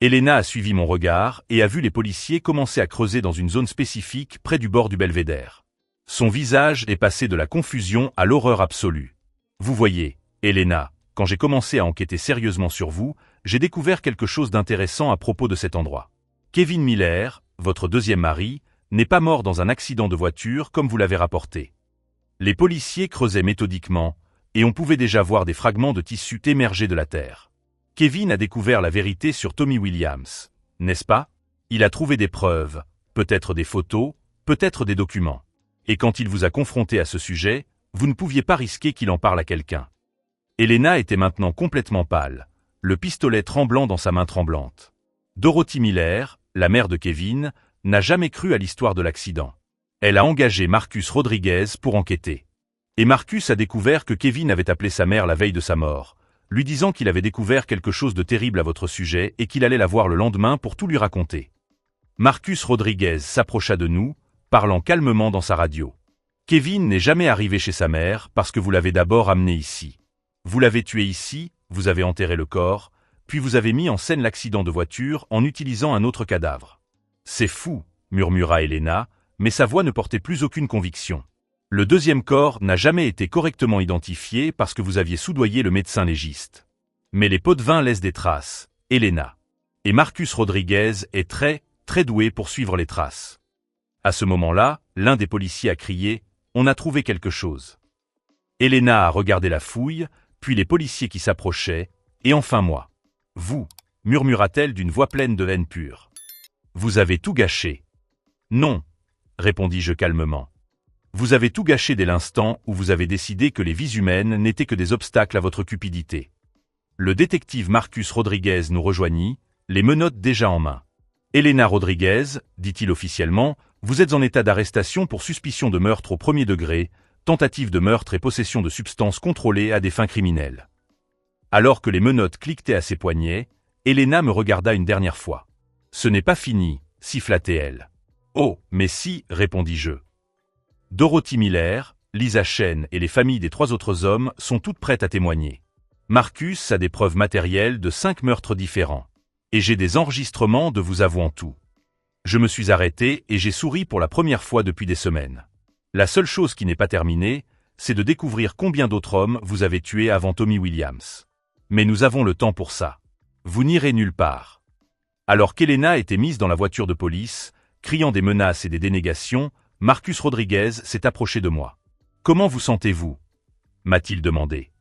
Elena a suivi mon regard et a vu les policiers commencer à creuser dans une zone spécifique près du bord du belvédère. Son visage est passé de la confusion à l'horreur absolue. Vous voyez, Elena, quand j'ai commencé à enquêter sérieusement sur vous, j'ai découvert quelque chose d'intéressant à propos de cet endroit. Kevin Miller, votre deuxième mari, n'est pas mort dans un accident de voiture comme vous l'avez rapporté. Les policiers creusaient méthodiquement, et on pouvait déjà voir des fragments de tissu émerger de la terre. Kevin a découvert la vérité sur Tommy Williams, n'est-ce pas? Il a trouvé des preuves, peut-être des photos, peut-être des documents. Et quand il vous a confronté à ce sujet, vous ne pouviez pas risquer qu'il en parle à quelqu'un. Elena était maintenant complètement pâle, le pistolet tremblant dans sa main tremblante. Dorothy Miller, la mère de Kevin, n'a jamais cru à l'histoire de l'accident. Elle a engagé Marcus Rodriguez pour enquêter. Et Marcus a découvert que Kevin avait appelé sa mère la veille de sa mort, lui disant qu'il avait découvert quelque chose de terrible à votre sujet et qu'il allait la voir le lendemain pour tout lui raconter. Marcus Rodriguez s'approcha de nous, parlant calmement dans sa radio. Kevin n'est jamais arrivé chez sa mère parce que vous l'avez d'abord amené ici. Vous l'avez tué ici, vous avez enterré le corps, puis vous avez mis en scène l'accident de voiture en utilisant un autre cadavre. C'est fou, murmura Elena, mais sa voix ne portait plus aucune conviction. Le deuxième corps n'a jamais été correctement identifié parce que vous aviez soudoyé le médecin légiste. Mais les pots de vin laissent des traces, Elena. Et Marcus Rodriguez est très doué pour suivre les traces. À ce moment-là, l'un des policiers a crié « On a trouvé quelque chose ». Elena a regardé la fouille, puis les policiers qui s'approchaient, et enfin moi. « Vous », murmura-t-elle d'une voix pleine de haine pure. « Vous avez tout gâché. »« Non », répondis-je calmement. Vous avez tout gâché dès l'instant où vous avez décidé que les vies humaines n'étaient que des obstacles à votre cupidité. Le détective Marcus Rodriguez nous rejoignit, les menottes déjà en main. Elena Rodriguez, dit-il officiellement, vous êtes en état d'arrestation pour suspicion de meurtre au premier degré, tentative de meurtre et possession de substances contrôlées à des fins criminelles. Alors que les menottes cliquetaient à ses poignets, Elena me regarda une dernière fois. Ce n'est pas fini, siffla-t-elle. Oh, mais si, répondis-je. Dorothy Miller, Lisa Chen et les familles des 3 autres hommes sont toutes prêtes à témoigner. Marcus a des preuves matérielles de 5 meurtres différents. Et j'ai des enregistrements de vous avouant tout. Je me suis arrêté et j'ai souri pour la première fois depuis des semaines. La seule chose qui n'est pas terminée, c'est de découvrir combien d'autres hommes vous avez tués avant Tommy Williams. Mais nous avons le temps pour ça. Vous n'irez nulle part. Alors qu'Elena était mise dans la voiture de police, criant des menaces et des dénégations, Marcus Rodriguez s'est approché de moi. « Comment vous sentez-vous » m'a-t-il demandé.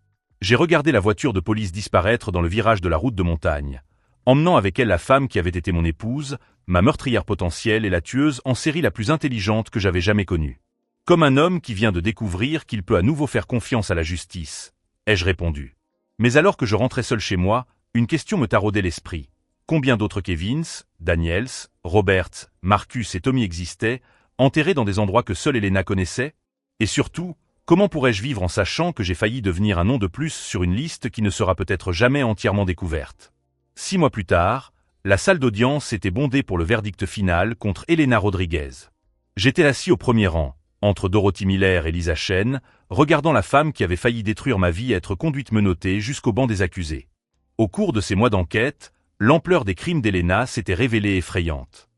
J'ai regardé la voiture de police disparaître dans le virage de la route de montagne, emmenant avec elle la femme qui avait été mon épouse, ma meurtrière potentielle et la tueuse en série la plus intelligente que j'avais jamais connue. Comme un homme qui vient de découvrir qu'il peut à nouveau faire confiance à la justice, ai-je répondu. Mais alors que je rentrais seul chez moi, une question me taraudait l'esprit. Combien d'autres Kevins, Daniels, Roberts, Marcus et Tommy existaient, enterrés dans des endroits que seule Elena connaissait? Et surtout, comment pourrais-je vivre en sachant que j'ai failli devenir un nom de plus sur une liste qui ne sera peut-être jamais entièrement découverte? 6 mois plus tard, la salle d'audience était bondée pour le verdict final contre Elena Rodriguez. J'étais assis au premier rang, entre Dorothy Miller et Lisa Chen, regardant la femme qui avait failli détruire ma vie être conduite menottée jusqu'au banc des accusés. Au cours de ces mois d'enquête, L'ampleur des crimes d'Elena s'était révélée effrayante.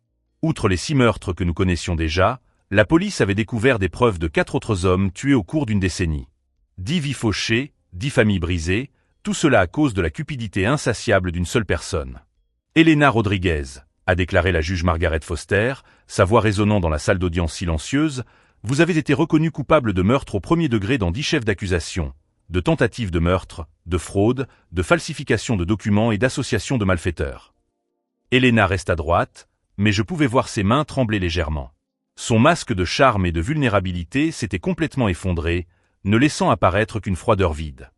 Outre les 6 meurtres que nous connaissions déjà, la police avait découvert des preuves de 4 autres hommes tués au cours d'une décennie. 10 vies fauchées, 10 familles brisées, tout cela à cause de la cupidité insatiable d'une seule personne. Elena Rodriguez, a déclaré la juge Margaret Foster, sa voix résonnant dans la salle d'audience silencieuse, vous avez été reconnu coupable de meurtre au premier degré dans 10 chefs d'accusation, de tentative de meurtre, de fraude, de falsification de documents et d'association de malfaiteurs. Elena resta droite, mais je pouvais voir ses mains trembler légèrement. Son masque de charme et de vulnérabilité s'était complètement effondré, ne laissant apparaître qu'une froideur vide.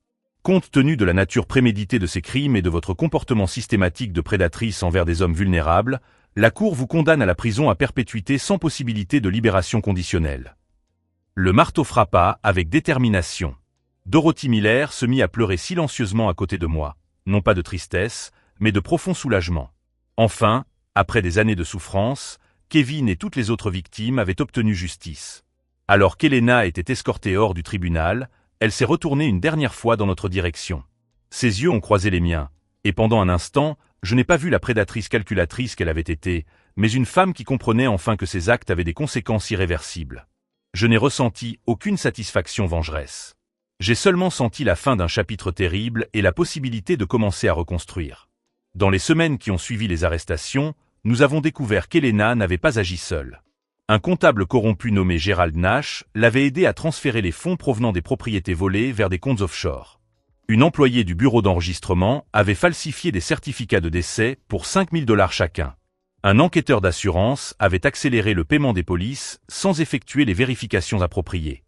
Compte tenu de la nature préméditée de ces crimes et de votre comportement systématique de prédatrice envers des hommes vulnérables, la Cour vous condamne à la prison à perpétuité sans possibilité de libération conditionnelle. Le marteau frappa avec détermination. Dorothy Miller se mit à pleurer silencieusement à côté de moi, non pas de tristesse, mais de profond soulagement. Enfin, après des années de souffrance, Kevin et toutes les autres victimes avaient obtenu justice. Alors qu'Elena était escortée hors du tribunal, elle s'est retournée une dernière fois dans notre direction. Ses yeux ont croisé les miens, et pendant un instant, je n'ai pas vu la prédatrice calculatrice qu'elle avait été, mais une femme qui comprenait enfin que ses actes avaient des conséquences irréversibles. Je n'ai ressenti aucune satisfaction vengeresse. J'ai seulement senti la fin d'un chapitre terrible et la possibilité de commencer à reconstruire. Dans les semaines qui ont suivi les arrestations, nous avons découvert qu'Elena n'avait pas agi seule. Un comptable corrompu nommé Gerald Nash l'avait aidé à transférer les fonds provenant des propriétés volées vers des comptes offshore. Une employée du bureau d'enregistrement avait falsifié des certificats de décès pour 5 000 $ chacun. Un enquêteur d'assurance avait accéléré le paiement des polices sans effectuer les vérifications appropriées.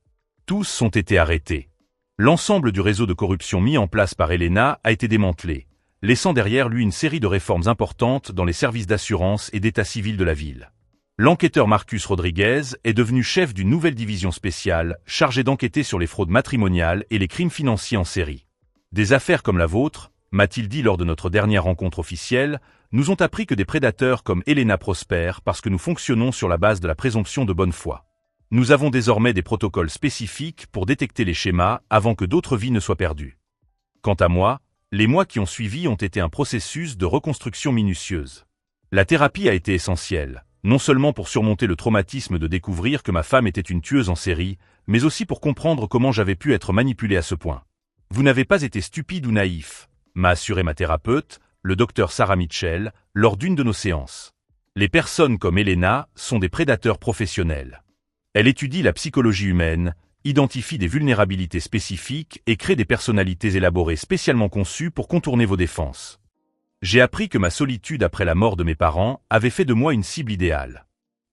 Tous ont été arrêtés. L'ensemble du réseau de corruption mis en place par Elena a été démantelé, laissant derrière lui une série de réformes importantes dans les services d'assurance et d'état civil de la ville. L'enquêteur Marcus Rodriguez est devenu chef d'une nouvelle division spéciale chargée d'enquêter sur les fraudes matrimoniales et les crimes financiers en série. Des affaires comme la vôtre, m'a-t-il dit lors de notre dernière rencontre officielle, nous ont appris que des prédateurs comme Elena prospèrent parce que nous fonctionnons sur la base de la présomption de bonne foi. Nous avons désormais des protocoles spécifiques pour détecter les schémas avant que d'autres vies ne soient perdues. Quant à moi, les mois qui ont suivi ont été un processus de reconstruction minutieuse. La thérapie a été essentielle, non seulement pour surmonter le traumatisme de découvrir que ma femme était une tueuse en série, mais aussi pour comprendre comment j'avais pu être manipulé à ce point. Vous n'avez pas été stupide ou naïf, m'a assuré ma thérapeute, le docteur Sarah Mitchell, lors d'une de nos séances. Les personnes comme Elena sont des prédateurs professionnels. Elle étudie la psychologie humaine, identifie des vulnérabilités spécifiques et crée des personnalités élaborées spécialement conçues pour contourner vos défenses. J'ai appris que ma solitude après la mort de mes parents avait fait de moi une cible idéale.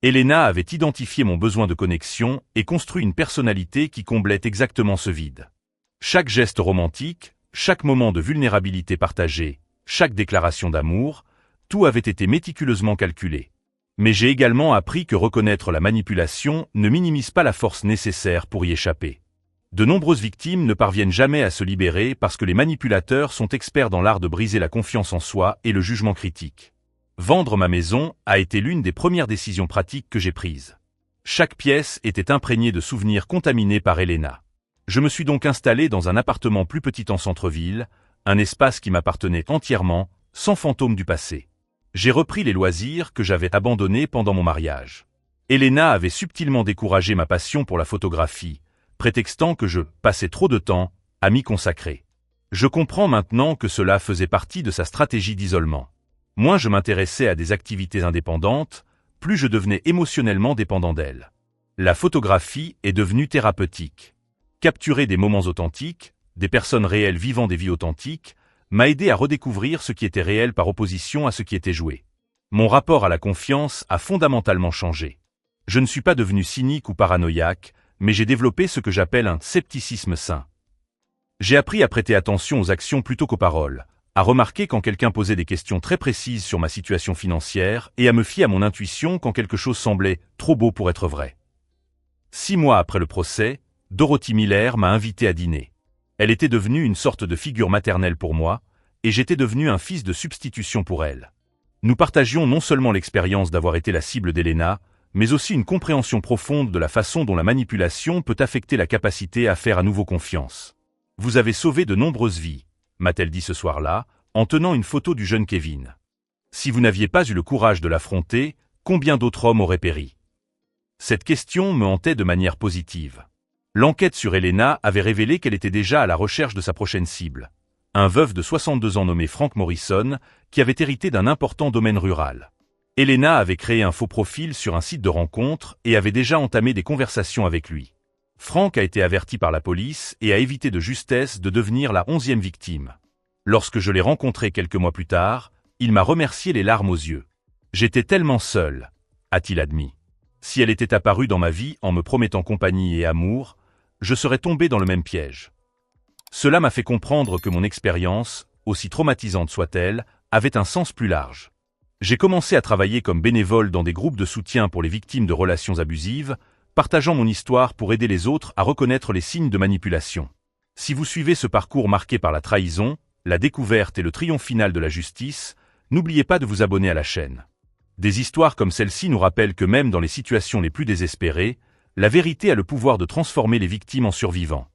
Elena avait identifié mon besoin de connexion et construit une personnalité qui comblait exactement ce vide. Chaque geste romantique, chaque moment de vulnérabilité partagée, chaque déclaration d'amour, tout avait été méticuleusement calculé. Mais j'ai également appris que reconnaître la manipulation ne minimise pas la force nécessaire pour y échapper. De nombreuses victimes ne parviennent jamais à se libérer parce que les manipulateurs sont experts dans l'art de briser la confiance en soi et le jugement critique. Vendre ma maison a été l'une des premières décisions pratiques que j'ai prises. Chaque pièce était imprégnée de souvenirs contaminés par Elena. Je me suis donc installé dans un appartement plus petit en centre-ville, un espace qui m'appartenait entièrement, sans fantôme du passé. J'ai repris les loisirs que j'avais abandonnés pendant mon mariage. Elena avait subtilement découragé ma passion pour la photographie, prétextant que je passais trop de temps à m'y consacrer. Je comprends maintenant que cela faisait partie de sa stratégie d'isolement. Moins je m'intéressais à des activités indépendantes, plus je devenais émotionnellement dépendant d'elle. La photographie est devenue thérapeutique. Capturer des moments authentiques, des personnes réelles vivant des vies authentiques, m'a aidé à redécouvrir ce qui était réel par opposition à ce qui était joué. Mon rapport à la confiance a fondamentalement changé. Je ne suis pas devenu cynique ou paranoïaque, mais j'ai développé ce que j'appelle un scepticisme sain. J'ai appris à prêter attention aux actions plutôt qu'aux paroles, à remarquer quand quelqu'un posait des questions très précises sur ma situation financière et à me fier à mon intuition quand quelque chose semblait trop beau pour être vrai. 6 mois après le procès, Dorothy Miller m'a invité à dîner. Elle était devenue une sorte de figure maternelle pour moi, et j'étais devenu un fils de substitution pour elle. Nous partagions non seulement l'expérience d'avoir été la cible d'Elena, mais aussi une compréhension profonde de la façon dont la manipulation peut affecter la capacité à faire à nouveau confiance. Vous avez sauvé de nombreuses vies, m'a-t-elle dit ce soir-là, en tenant une photo du jeune Kevin. Si vous n'aviez pas eu le courage de l'affronter, combien d'autres hommes auraient péri? Cette question me hantait de manière positive. L'enquête sur Elena avait révélé qu'elle était déjà à la recherche de sa prochaine cible. Un veuf de 62 ans nommé Frank Morrison, qui avait hérité d'un important domaine rural. Elena avait créé un faux profil sur un site de rencontre et avait déjà entamé des conversations avec lui. Frank a été averti par la police et a évité de justesse de devenir la 11e victime. Lorsque je l'ai rencontré quelques mois plus tard, il m'a remercié les larmes aux yeux. J'étais tellement seul, a-t-il admis. Si elle était apparue dans ma vie en me promettant compagnie et amour, je serais tombé dans le même piège. Cela m'a fait comprendre que mon expérience, aussi traumatisante soit-elle, avait un sens plus large. J'ai commencé à travailler comme bénévole dans des groupes de soutien pour les victimes de relations abusives, partageant mon histoire pour aider les autres à reconnaître les signes de manipulation. Si vous suivez ce parcours marqué par la trahison, la découverte et le triomphe final de la justice, n'oubliez pas de vous abonner à la chaîne. Des histoires comme celle-ci nous rappellent que même dans les situations les plus désespérées, la vérité a le pouvoir de transformer les victimes en survivants.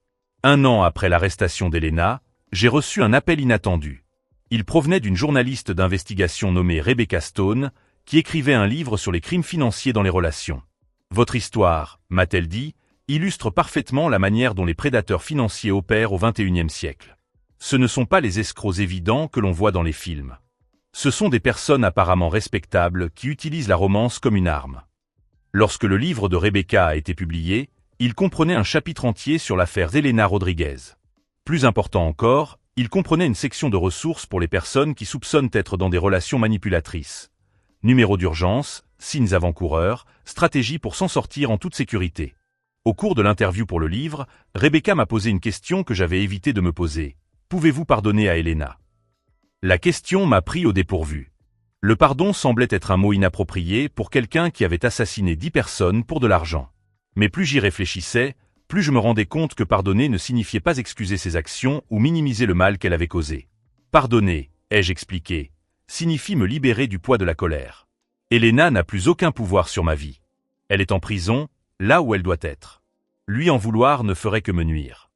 1 an après l'arrestation d'Elena, j'ai reçu un appel inattendu. Il provenait d'une journaliste d'investigation nommée Rebecca Stone, qui écrivait un livre sur les crimes financiers dans les relations. Votre histoire, m'a-t-elle dit, illustre parfaitement la manière dont les prédateurs financiers opèrent au XXIe siècle. Ce ne sont pas les escrocs évidents que l'on voit dans les films. Ce sont des personnes apparemment respectables qui utilisent la romance comme une arme. Lorsque le livre de Rebecca a été publié, il comprenait un chapitre entier sur l'affaire Elena Rodriguez. Plus important encore, il comprenait une section de ressources pour les personnes qui soupçonnent être dans des relations manipulatrices. Numéro d'urgence, signes avant-coureurs, stratégie pour s'en sortir en toute sécurité. Au cours de l'interview pour le livre, Rebecca m'a posé une question que j'avais évité de me poser. Pouvez-vous pardonner à Elena? La question m'a pris au dépourvu. Le pardon semblait être un mot inapproprié pour quelqu'un qui avait assassiné 10 personnes pour de l'argent. Mais plus j'y réfléchissais, plus je me rendais compte que pardonner ne signifiait pas excuser ses actions ou minimiser le mal qu'elle avait causé. Pardonner, ai-je expliqué, signifie me libérer du poids de la colère. Elena n'a plus aucun pouvoir sur ma vie. Elle est en prison, là où elle doit être. Lui en vouloir ne ferait que me nuire.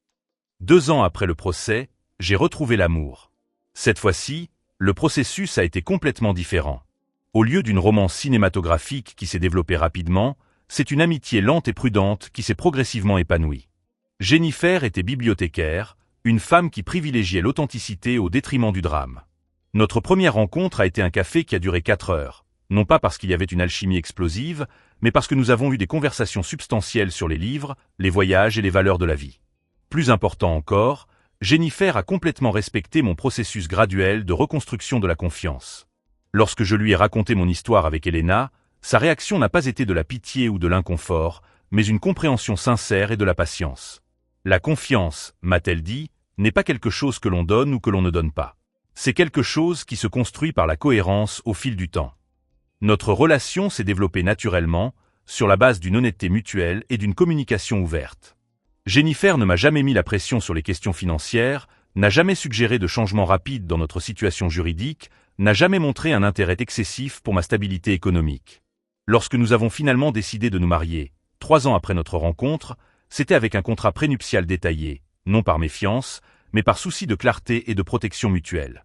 2 ans après le procès, j'ai retrouvé l'amour. Cette fois-ci, le processus a été complètement différent. Au lieu d'une romance cinématographique qui s'est développée rapidement, c'est une amitié lente et prudente qui s'est progressivement épanouie. Jennifer était bibliothécaire, une femme qui privilégiait l'authenticité au détriment du drame. Notre première rencontre a été un café qui a duré 4 heures, non pas parce qu'il y avait une alchimie explosive, mais parce que nous avons eu des conversations substantielles sur les livres, les voyages et les valeurs de la vie. Plus important encore, Jennifer a complètement respecté mon processus graduel de reconstruction de la confiance. Lorsque je lui ai raconté mon histoire avec Elena, sa réaction n'a pas été de la pitié ou de l'inconfort, mais une compréhension sincère et de la patience. La confiance, m'a-t-elle dit, n'est pas quelque chose que l'on donne ou que l'on ne donne pas. C'est quelque chose qui se construit par la cohérence au fil du temps. Notre relation s'est développée naturellement, sur la base d'une honnêteté mutuelle et d'une communication ouverte. Jennifer ne m'a jamais mis la pression sur les questions financières, n'a jamais suggéré de changements rapides dans notre situation juridique, n'a jamais montré un intérêt excessif pour ma stabilité économique. Lorsque nous avons finalement décidé de nous marier, 3 ans après notre rencontre, c'était avec un contrat prénuptial détaillé, non par méfiance, mais par souci de clarté et de protection mutuelle.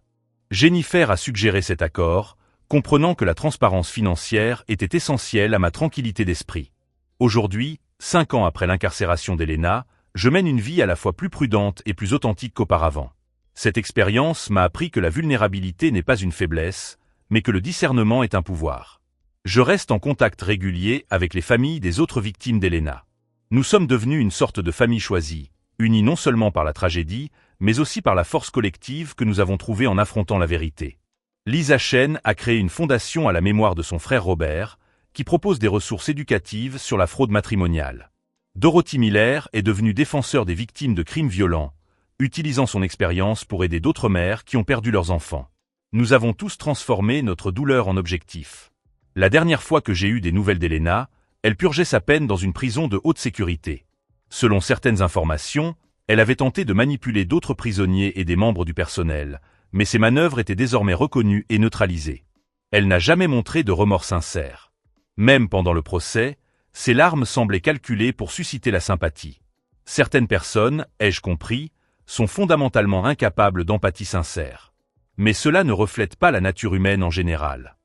Jennifer a suggéré cet accord, comprenant que la transparence financière était essentielle à ma tranquillité d'esprit. Aujourd'hui, 5 ans après l'incarcération d'Elena, je mène une vie à la fois plus prudente et plus authentique qu'auparavant. Cette expérience m'a appris que la vulnérabilité n'est pas une faiblesse, mais que le discernement est un pouvoir. Je reste en contact régulier avec les familles des autres victimes d'Elena. Nous sommes devenus une sorte de famille choisie, unie non seulement par la tragédie, mais aussi par la force collective que nous avons trouvée en affrontant la vérité. Lisa Chen a créé une fondation à la mémoire de son frère Robert, qui propose des ressources éducatives sur la fraude matrimoniale. Dorothy Miller est devenue défenseur des victimes de crimes violents, utilisant son expérience pour aider d'autres mères qui ont perdu leurs enfants. Nous avons tous transformé notre douleur en objectif. La dernière fois que j'ai eu des nouvelles d'Elena, elle purgeait sa peine dans une prison de haute sécurité. Selon certaines informations, elle avait tenté de manipuler d'autres prisonniers et des membres du personnel, mais ses manœuvres étaient désormais reconnues et neutralisées. Elle n'a jamais montré de remords sincères. Même pendant le procès, ses larmes semblaient calculées pour susciter la sympathie. Certaines personnes, ai-je compris, sont fondamentalement incapables d'empathie sincère. Mais cela ne reflète pas la nature humaine en général.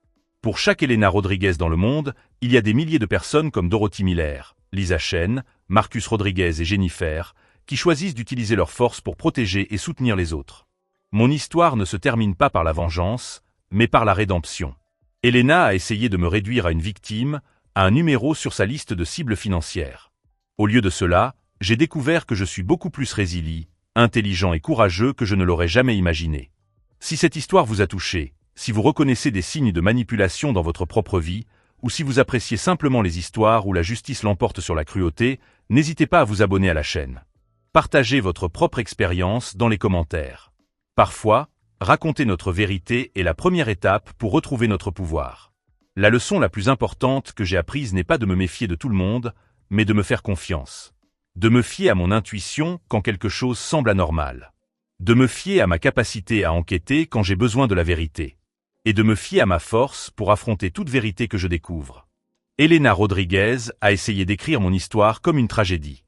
Pour chaque Elena Rodriguez dans le monde, il y a des milliers de personnes comme Dorothy Miller, Lisa Chen, Marcus Rodriguez et Jennifer, qui choisissent d'utiliser leur force pour protéger et soutenir les autres. Mon histoire ne se termine pas par la vengeance, mais par la rédemption. Elena a essayé de me réduire à une victime, à un numéro sur sa liste de cibles financières. Au lieu de cela, j'ai découvert que je suis beaucoup plus résilient, intelligent et courageux que je ne l'aurais jamais imaginé. Si cette histoire vous a touché, si vous reconnaissez des signes de manipulation dans votre propre vie, ou si vous appréciez simplement les histoires où la justice l'emporte sur la cruauté, n'hésitez pas à vous abonner à la chaîne. Partagez votre propre expérience dans les commentaires. Parfois, raconter notre vérité est la première étape pour retrouver notre pouvoir. La leçon la plus importante que j'ai apprise n'est pas de me méfier de tout le monde, mais de me faire confiance. De me fier à mon intuition quand quelque chose semble anormal. De me fier à ma capacité à enquêter quand j'ai besoin de la vérité. Et de me fier à ma force pour affronter toute vérité que je découvre. Elena Rodriguez a essayé d'écrire mon histoire comme une tragédie.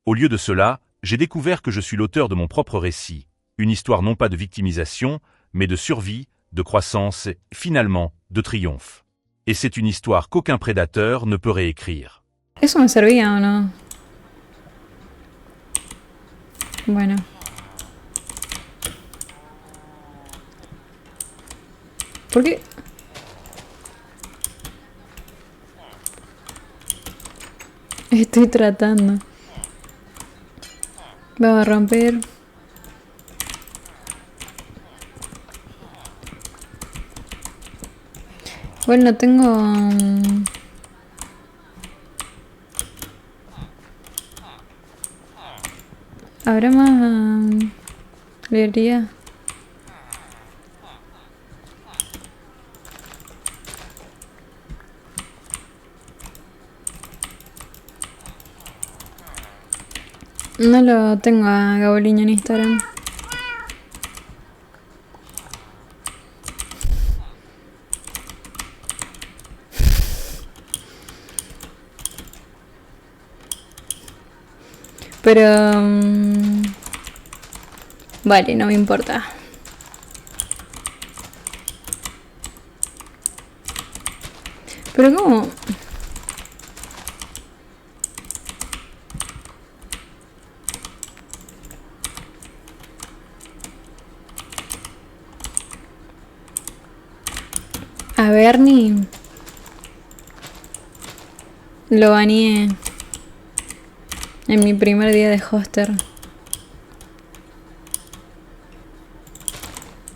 Au lieu de cela, j'ai découvert que je suis l'auteur de mon propre récit, une histoire non pas de victimisation, mais de survie, de croissance et, finalement, de triomphe. Et c'est une histoire qu'aucun prédateur ne peut réécrire. ¿Eso me servía o no? Bueno. ¿Por qué? Estoy tratando. Vamos a romper. Bueno, no tengo... ¿Habrá más librería? No lo tengo a Gaboliño en Instagram. Pero... vale, no me importa. Pero ¿cómo? A Bernie lo baneé en mi primer día de hoster.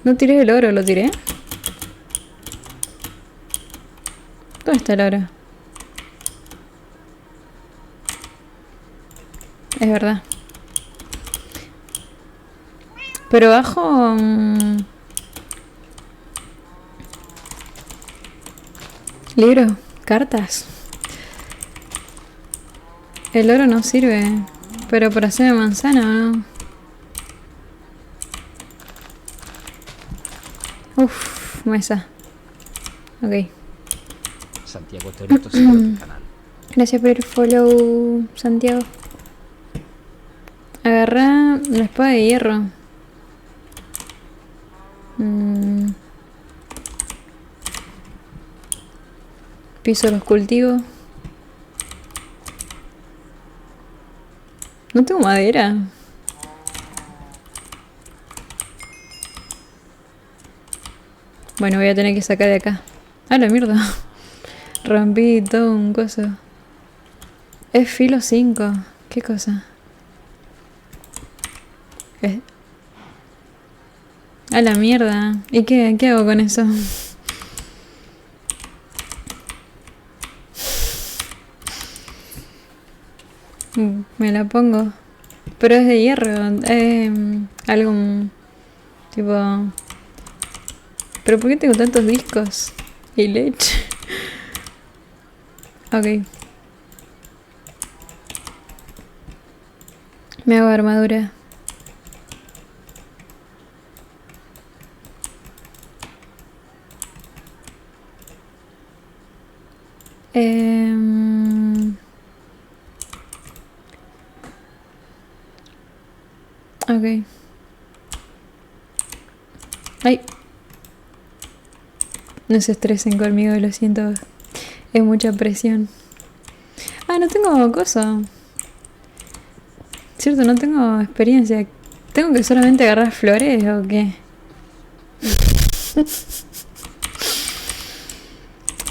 No tiré el oro, ¿lo tiré? ¿Dónde está el oro? Es verdad. Pero bajo... libro, cartas. El oro no sirve. Pero para hacer manzana, ¿o no? Uf, mesa. Ok. Santiago Teorito sigue tu canal. Gracias por el follow, Santiago. Agarrá la espada de hierro. Piso los cultivos. No tengo madera. Bueno, voy a tener que sacar de acá. Ah, la mierda. Rompí todo un coso. Es filo 5. ¿Qué cosa? A la mierda. ¿Y qué hago con eso? Me la pongo. Pero es de hierro. Es algo tipo... ¿Pero por qué tengo tantos discos? Y leche. Ok. Me hago armadura. Ok. Ay, No se estresen conmigo, lo siento. Es mucha presión. Ah, no tengo cosa. Cierto, no tengo experiencia. ¿Tengo que solamente agarrar flores o qué?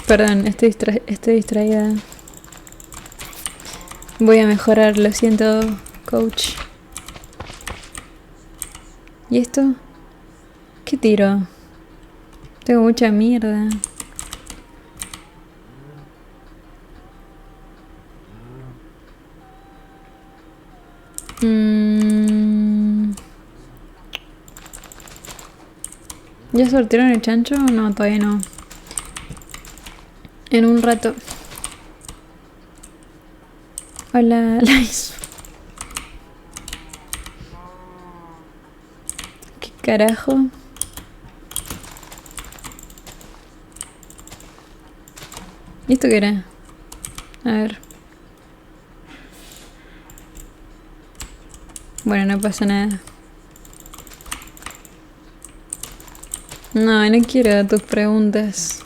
Perdón, estoy distraída. Voy a mejorar, lo siento, coach. ¿Y esto? ¿Qué tiro? Tengo mucha mierda. ¿Ya sortieron el chancho? No, todavía no. En un rato. Hola, Lais. ¿Qué carajo? ¿Y esto qué era? A ver. Bueno, no pasa nada. No, no quiero tus preguntas.